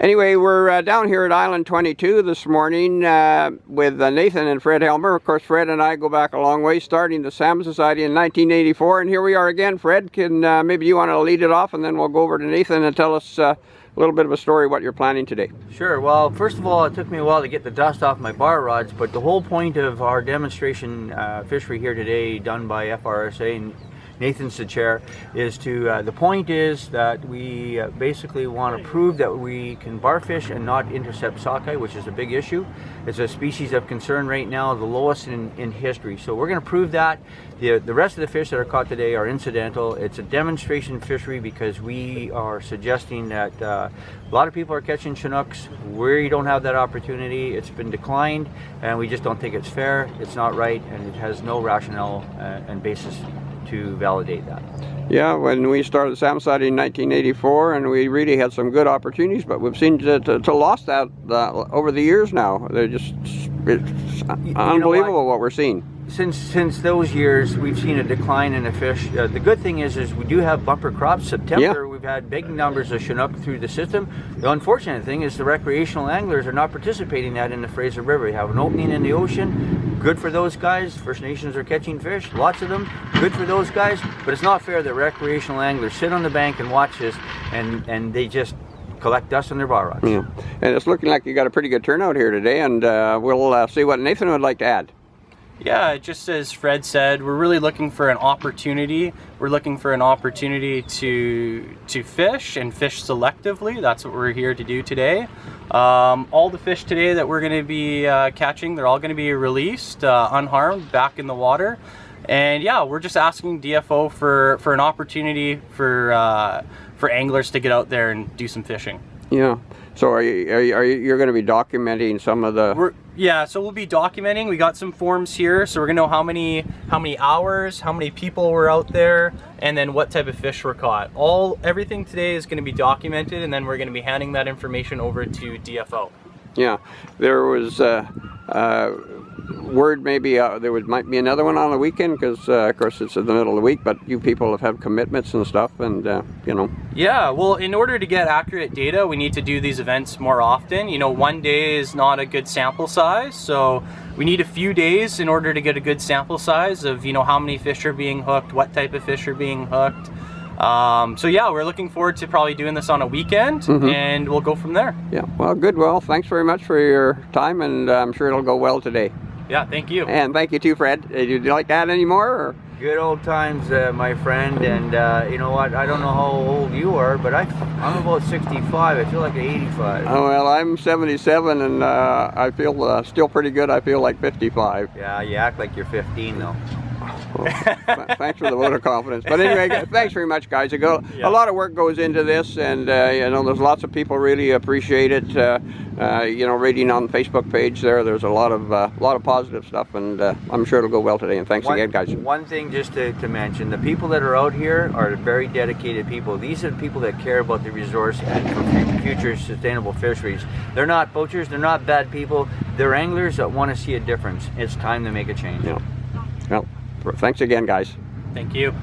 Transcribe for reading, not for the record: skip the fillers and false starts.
Anyway, we're down here at Island 22 this morning with Nathan and Fred Helmer. Of course, Fred and I go back a long way, starting the Salmon Society in 1984. And here we are again. Fred, can maybe you want to lead it off, and then we'll go over to Nathan and tell us a little bit of a story what you're planning today. Sure. Well, first of all, it took me a while to get the dust off my bar rods, but the whole point of our demonstration fishery here today, done by FRSA, and Nathan's the chair, is to, the point is that we basically want to prove that we can bar fish and not intercept sockeye, which is a big issue. It's a species of concern right now, the lowest in history. So we're going to prove that. The rest of the fish that are caught today are incidental. It's a demonstration fishery because we are suggesting that a lot of people are catching Chinooks. We don't have that opportunity. It's been declined, and we just don't think it's fair, it's not right, and it has no rationale and basis to validate that. Yeah, when we started the Salmon Society in 1984, and we really had some good opportunities, but we've seen to lost that over the years now. They're just, it's unbelievable what we're seeing. Since those years, we've seen a decline in the fish. The good thing is we do have bumper crops. September, we've had big numbers of Chinook through the system. The unfortunate thing is the recreational anglers are not participating in that in the Fraser River. We have an opening in the ocean. Good for those guys. First Nations are catching fish, lots of them. Good for those guys, but it's not fair that recreational anglers sit on the bank and watch this, and they just collect dust on their bar rods. Yeah, and it's looking like you got a pretty good turnout here today, and we'll see what Nathan would like to add. Yeah, just as Fred said, we're really looking for an opportunity. We're looking for an opportunity to fish and fish selectively. That's what we're here to do today. All the fish today that we're going to be catching, they're all going to be released unharmed back in the water. And yeah, we're just asking DFO for an opportunity for anglers to get out there and do some fishing. Yeah. So you're going to be documenting some of the... Yeah, so we'll be documenting. We got some forms here, so we're going to know how many hours, how many people were out there, and then what type of fish were caught. Everything today is going to be documented, and then we're going to be handing that information over to DFO. Yeah, there was word maybe might be another one on the weekend, because of course it's in the middle of the week, but you people have commitments and stuff, and you know. Yeah, well, in order to get accurate data, we need to do these events more often. You know, one day is not a good sample size, so we need a few days in order to get a good sample size of, you know, how many fish are being hooked, what type of fish are being hooked. So yeah, we're looking forward to probably doing this on a weekend, and we'll go from there. Yeah, well, good. Well, thanks very much for your time, and I'm sure it'll go well today. Yeah, thank you. And thank you too, Fred. Would you like to add any more? Or? Good old times, my friend, and you know what, I don't know how old you are, but I'm about 65. I feel like 85. Oh, well, I'm 77, and I feel still pretty good. I feel like 55. Yeah, you act like you're 15 though. Well, thanks for the vote of confidence. But anyway, thanks very much, guys. A lot of work goes into this, and you know, there's lots of people really appreciate it. You know, reading on the Facebook page there's a lot of positive stuff, and I'm sure it'll go well today. And thanks again, guys. One thing just to mention: the people that are out here are very dedicated people. These are the people that care about the resource and for future sustainable fisheries. They're not poachers. They're not bad people. They're anglers that want to see a difference. It's time to make a change. Yeah. Well, thanks again, guys. Thank you.